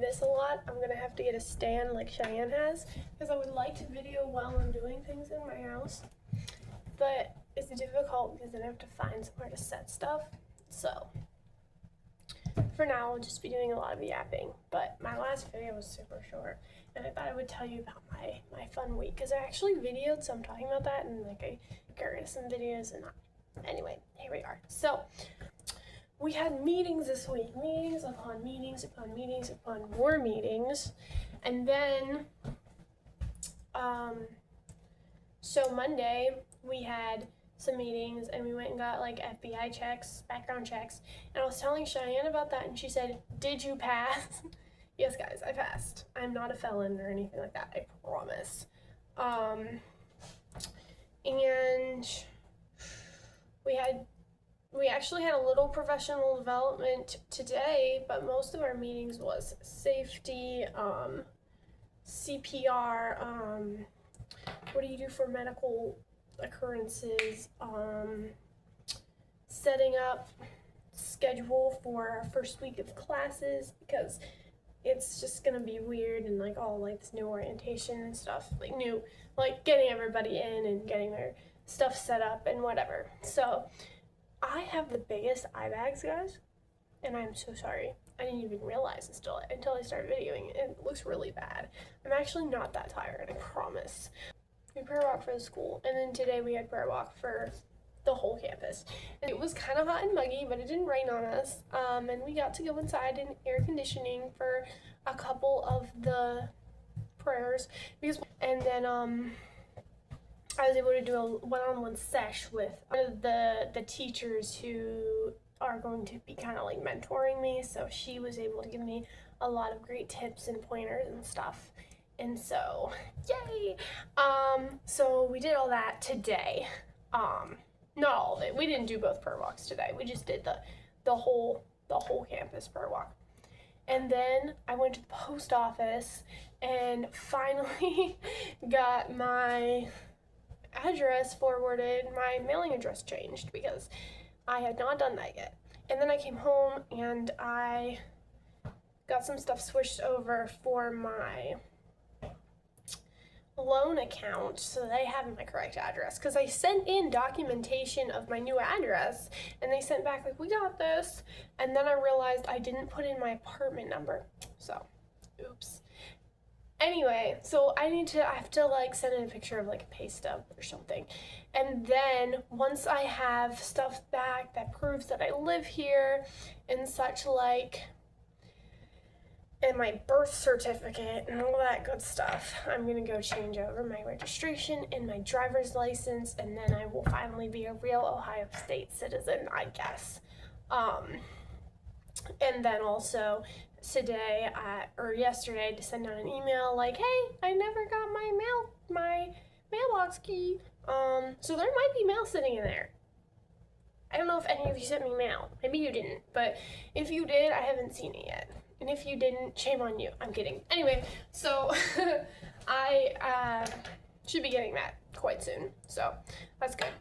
this a lot. I'm gonna have to get a stand like Cheyenne has, because I would like to video while I'm doing things in my house, but it's difficult because then I have to find somewhere to set stuff. So for now, I'll just be doing a lot of yapping, but my last video was super short, and I thought I would tell you about my fun week, because I actually videoed, so I'm talking about that, and like I got some videos, and anyway, here we are. So we had meetings this week, meetings upon meetings upon meetings upon more meetings, and then so Monday we had some meetings, and we went and got like FBI checks, background checks, and I was telling Cheyenne about that, and she said, "Did you pass?" Yes, guys, I passed. I'm not a felon or anything like that, I promise. And we actually had a little professional development today, but most of our meetings was safety, CPR, what do you do for medical occurrences, setting up schedule for our first week of classes, because it's just gonna be weird, and like all like this new orientation and stuff, like getting everybody in and getting their stuff set up and whatever. So I have the biggest eye bags, guys, and I'm so sorry. I didn't even realize it until I started videoing. It looks really bad. I'm actually not that tired, I promise. We had prayer walk for the school, and then today we had prayer walk for the whole campus. And it was kind of hot and muggy, but it didn't rain on us. And we got to go inside in air conditioning for a couple of the prayers, and then I was able to do a one-on-one sesh with one of the teachers who are going to be kind of like mentoring me, so she was able to give me a lot of great tips and pointers and stuff, and so yay. So we did all that today. Not all of it. We didn't do both prayer walks today. We just did the whole campus prayer walk. And then I went to the post office and finally got my address forwarded, my mailing address changed, because I had not done that yet. And then I came home and I got some stuff switched over for my loan account so they have my correct address, because I sent in documentation of my new address and they sent back like, "We got this," and then I realized I didn't put in my apartment number, so oops. Anyway, so I have to like send in a picture of like a pay stub or something, and then once I have stuff back that proves that I live here and such, like, and my birth certificate and all that good stuff, I'm gonna go change over my registration and my driver's license, and then I will finally be a real Ohio State citizen, I guess. And then also today or yesterday to send out an email like, "Hey, I never got my mailbox key." So there might be mail sitting in there. I don't know if any of you sent me mail. Maybe you didn't, but if you did, I haven't seen it yet. And if you didn't, shame on you. I'm kidding. Anyway, so I should be getting that quite soon. So that's good.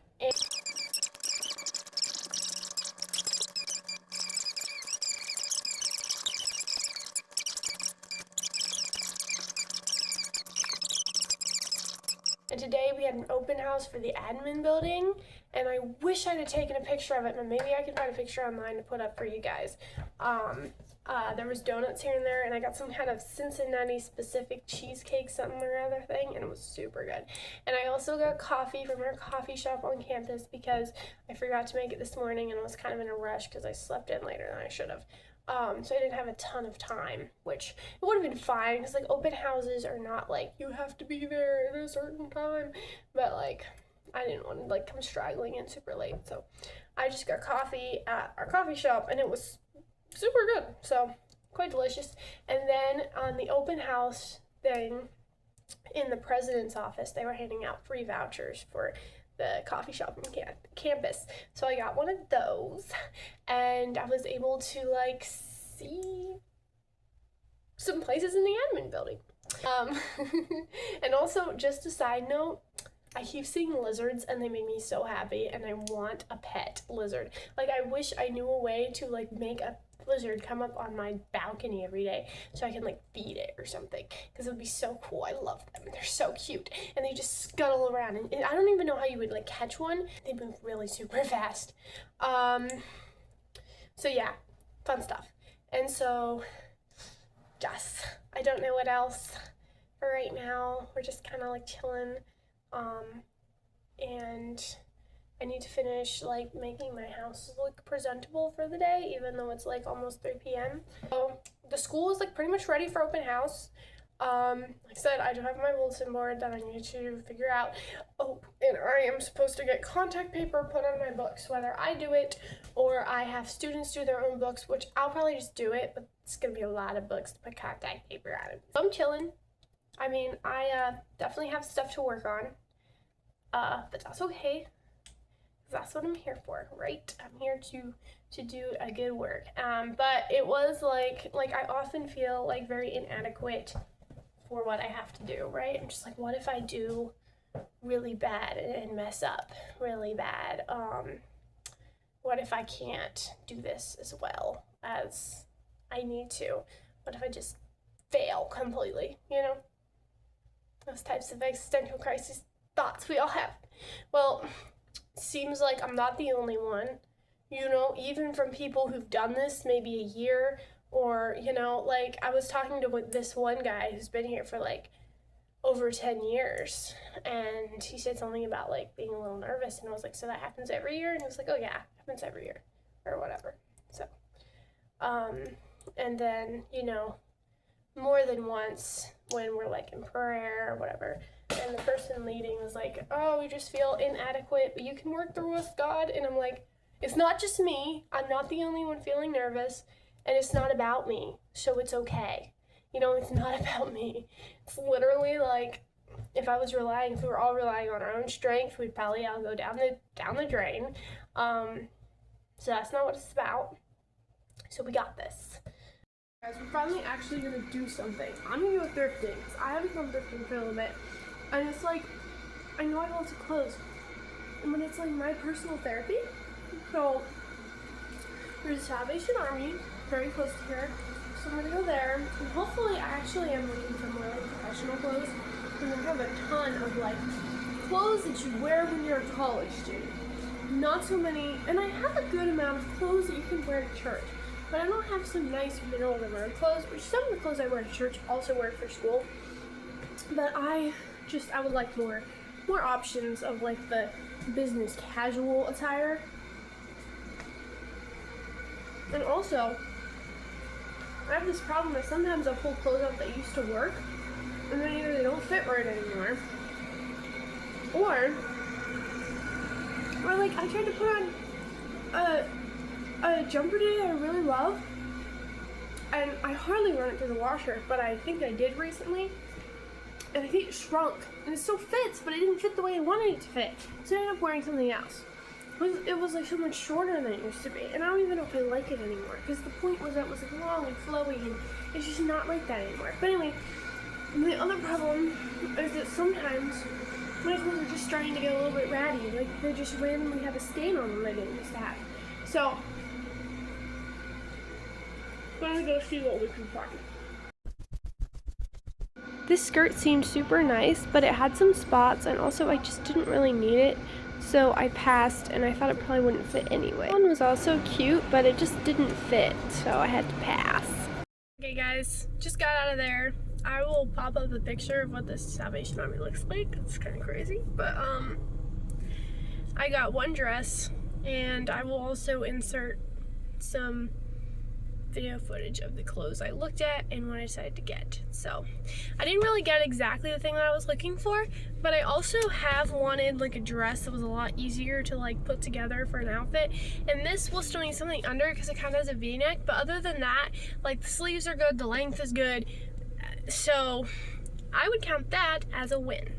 And today we had an open house for the admin building, and I wish I'd have taken a picture of it, but maybe I can find a picture online to put up for you guys. There was donuts here and there, and I got some kind of Cincinnati specific cheesecake something or other thing, and it was super good. And I also got coffee from our coffee shop on campus because I forgot to make it this morning and I was kind of in a rush because I slept in later than I should have. So I didn't have a ton of time, which it would have been fine because like open houses are not like you have to be there at a certain time, but like I didn't want to like come straggling in super late, so I just got coffee at our coffee shop and it was super good, so quite delicious. And then on the open house thing in the president's office, they were handing out free vouchers for the coffee shop on campus, so I got one of those and I was able to like see some places in the admin building. And also, just a side note, I keep seeing lizards and they make me so happy, and I want a pet lizard. Like, I wish I knew a way to like make a lizard come up on my balcony every day so I can like feed it or something, because it would be so cool. I love them. They're so cute, and they just scuttle around, and I don't even know how you would like catch one. They move really super fast. So yeah, fun stuff. And so yes, I don't know what else for right now. We're just kind of like chilling, and I need to finish like making my house look presentable for the day, even though it's like almost 3 p.m. So the school is like pretty much ready for open house. Like I said, I do have my bulletin board that I need to figure out. Oh, and I am supposed to get contact paper put on my books, whether I do it or I have students do their own books, which I'll probably just do it, but it's gonna be a lot of books to put contact paper on it. So I'm chilling. I mean, I definitely have stuff to work on, but that's okay. That's what I'm here for, right? I'm here to do a good work. But it was like I often feel like very inadequate for what I have to do, right? I'm just like, what if I do really bad and mess up really bad? What if I can't do this as well as I need to? What if I just fail completely, you know? Those types of existential crisis thoughts we all have. Well, seems like I'm not the only one, you know, even from people who've done this maybe a year, or, you know, like I was talking to this one guy who's been here for like over 10 years, and he said something about like being a little nervous, and I was like, so that happens every year? And he was like, oh yeah, it happens every year, or whatever. So and then, you know, more than once when we're like in prayer or whatever, and the person leading was like, oh, we just feel inadequate, but you can work through us, God. And I'm like, it's not just me. I'm not the only one feeling nervous, and it's not about me, so it's okay. You know, it's not about me. It's literally like, if we were all relying on our own strength, we'd probably all go down the drain. So that's not what it's about. So we got this. Guys, we're finally actually gonna do something. I'm gonna go thrifting, because I haven't gone thrifting for a little bit. And it's like, I know I have lots of clothes, but it's like my personal therapy. So there's a Salvation Army very close to here, so I'm gonna go there, and hopefully I actually am looking for more like professional clothes, because I have a ton of like clothes that you wear when you're a college student. Not so many, and I have a good amount of clothes that you can wear to church, but I don't have some nice middle of the road clothes, which some of the clothes I wear to church also wear for school. But I would like more options of like the business casual attire. And also, I have this problem that sometimes I'll pull clothes out that used to work, and then either they don't fit right anymore, or like I tried to put on a jumper today that I really love, and I hardly run it through the washer, but I think I did recently, and I think it shrunk, and it still fits, but it didn't fit the way I wanted it to fit, so I ended up wearing something else. It was like so much shorter than it used to be, and I don't even know if I like it anymore, because the point was that it was like long and flowy, and it's just not like that anymore. But anyway, the other problem is that sometimes my clothes are just starting to get a little bit ratty, like they just randomly have a stain on them they didn't used to have. So I'm gonna go see what we can find. This skirt seemed super nice, but it had some spots, and also I just didn't really need it, so I passed, and I thought it probably wouldn't fit anyway. This one was also cute, but it just didn't fit, so I had to pass. Okay guys, just got out of there. I will pop up a picture of what this Salvation Army looks like. It's kind of crazy, but I got one dress, and I will also insert some video footage of the clothes I looked at and what I decided to get. So I didn't really get exactly the thing that I was looking for, but I also have wanted like a dress that was a lot easier to like put together for an outfit, and this will still need something under because it kind of has a v-neck, but other than that, like the sleeves are good, the length is good, so I would count that as a win.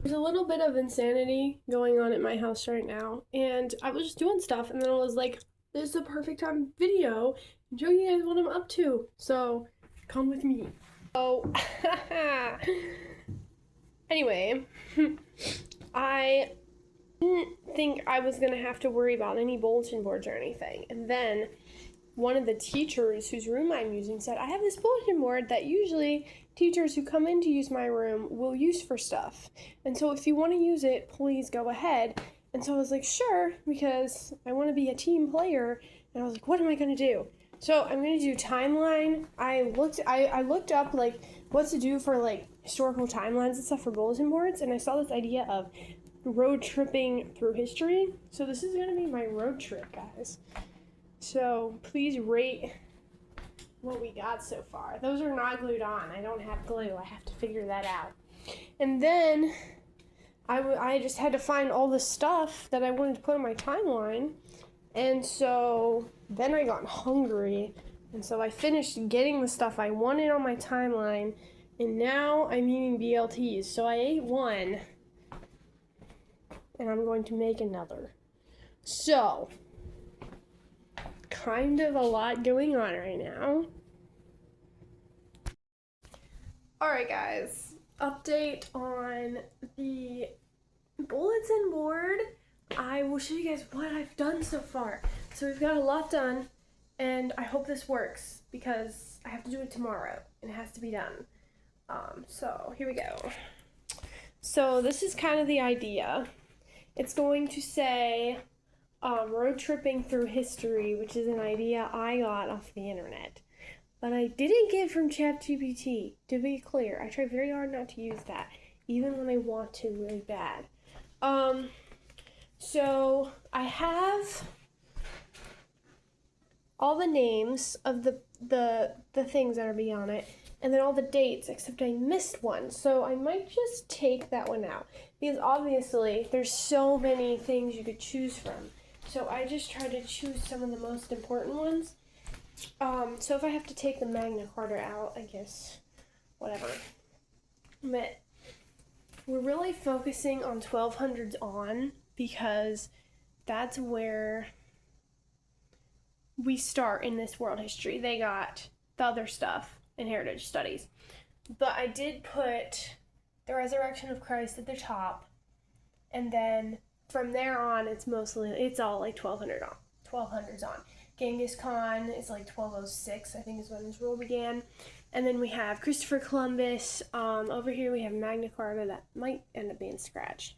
There's a little bit of insanity going on at my house right now, and I was just doing stuff, and then I was like, this is the perfect time video and show you guys what I'm up to, so come with me. Oh, anyway, I didn't think I was gonna have to worry about any bulletin boards or anything, and then one of the teachers whose room I'm using said, I have this bulletin board that usually teachers who come in to use my room will use for stuff. And so if you want to use it, please go ahead. And so I was like, sure, because I want to be a team player. And I was like, what am I going to do? So I'm going to do timeline. I looked up like what to do for like historical timelines and stuff for bulletin boards. And I saw this idea of road tripping through history. So this is going to be my road trip, guys. So please rate what we got so far. Those are not glued on. I don't have glue. I have to figure that out. And then I just had to find all the stuff that I wanted to put on my timeline. And so then I got hungry. And so I finished getting the stuff I wanted on my timeline. And now I'm eating BLTs. So I ate one. And I'm going to make another. So kind of a lot going on right now. Alright guys, update on the bulletin board. I will show you guys what I've done so far. So we've got a lot done, and I hope this works because I have to do it tomorrow and it has to be done. So here we go. So this is kind of the idea. It's going to say road tripping through history, which is an idea I got off the internet. But I didn't get from ChatGPT, to be clear. I try very hard not to use that, even when I want to really bad. So I have all the names of the things that are be on it, and then all the dates, except I missed one. So I might just take that one out, because obviously there's so many things you could choose from. So I just try to choose some of the most important ones. So if I have to take the Magna Carta out, I guess, whatever. But we're really focusing on 1200s on, because that's where we start in this world history. They got the other stuff in heritage studies. But I did put the resurrection of Christ at the top, and then from there on, it's all like 1200s on. Genghis Khan is like 1206, I think is when his rule began. And then we have Christopher Columbus. Over here we have Magna Carta that might end up being scratched.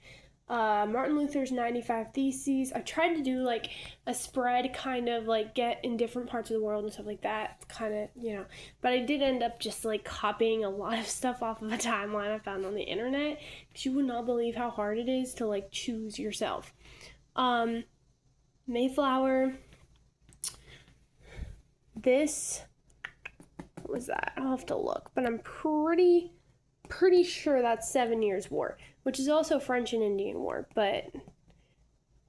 Martin Luther's 95 Theses. I tried to do like a spread, kind of like get in different parts of the world and stuff like that, kind of, but I did end up just like copying a lot of stuff off of a timeline I found on the internet, because you would not believe how hard it is to like choose yourself. Mayflower. What was that? I'll have to look, but I'm pretty sure that's 7 Years' War, which is also French and Indian War, but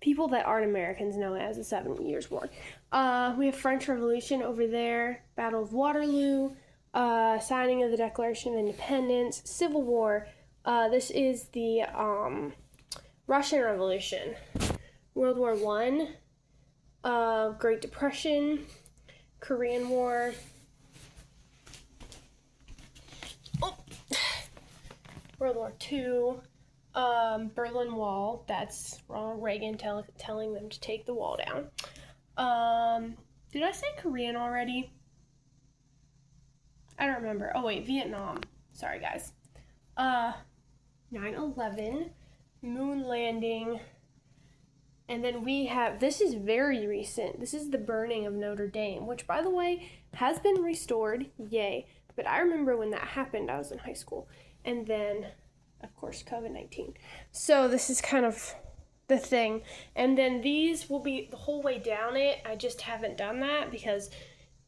people that aren't Americans know it as the 7 Years' War. We have French Revolution over there, Battle of Waterloo, signing of the Declaration of Independence, Civil War. This is the Russian Revolution, World War I, Great Depression, Korean War. World War II, Berlin Wall. That's Ronald Reagan telling them to take the wall down. Did I say Korean already? I don't remember. Oh wait, Vietnam. Sorry guys. 9/11, moon landing, and then we have, this is very recent. This is the burning of Notre Dame, which by the way has been restored. Yay! But I remember when that happened, I was in high school. And then, of course, COVID-19. So this is kind of the thing. And then these will be the whole way down it. I just haven't done that because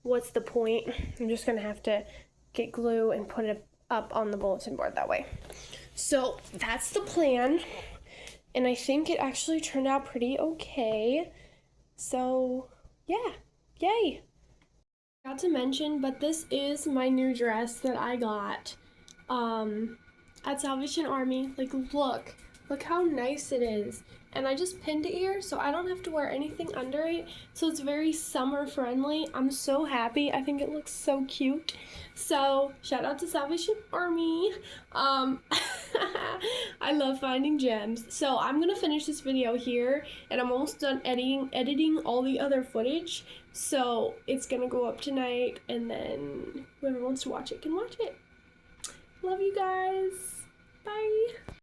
what's the point? I'm just going to have to get glue and put it up on the bulletin board that way. So that's the plan. And I think it actually turned out pretty okay. So, yeah. Yay! Not to mention, but this is my new dress that I got at Salvation Army. Like, look how nice it is. And I just pinned it here, so I don't have to wear anything under it. So it's very summer friendly. I'm so happy. I think it looks so cute. So shout out to Salvation Army. I love finding gems. So I'm gonna finish this video here, and I'm almost done editing all the other footage. So it's gonna go up tonight, and then whoever wants to watch it can watch it. Love you guys.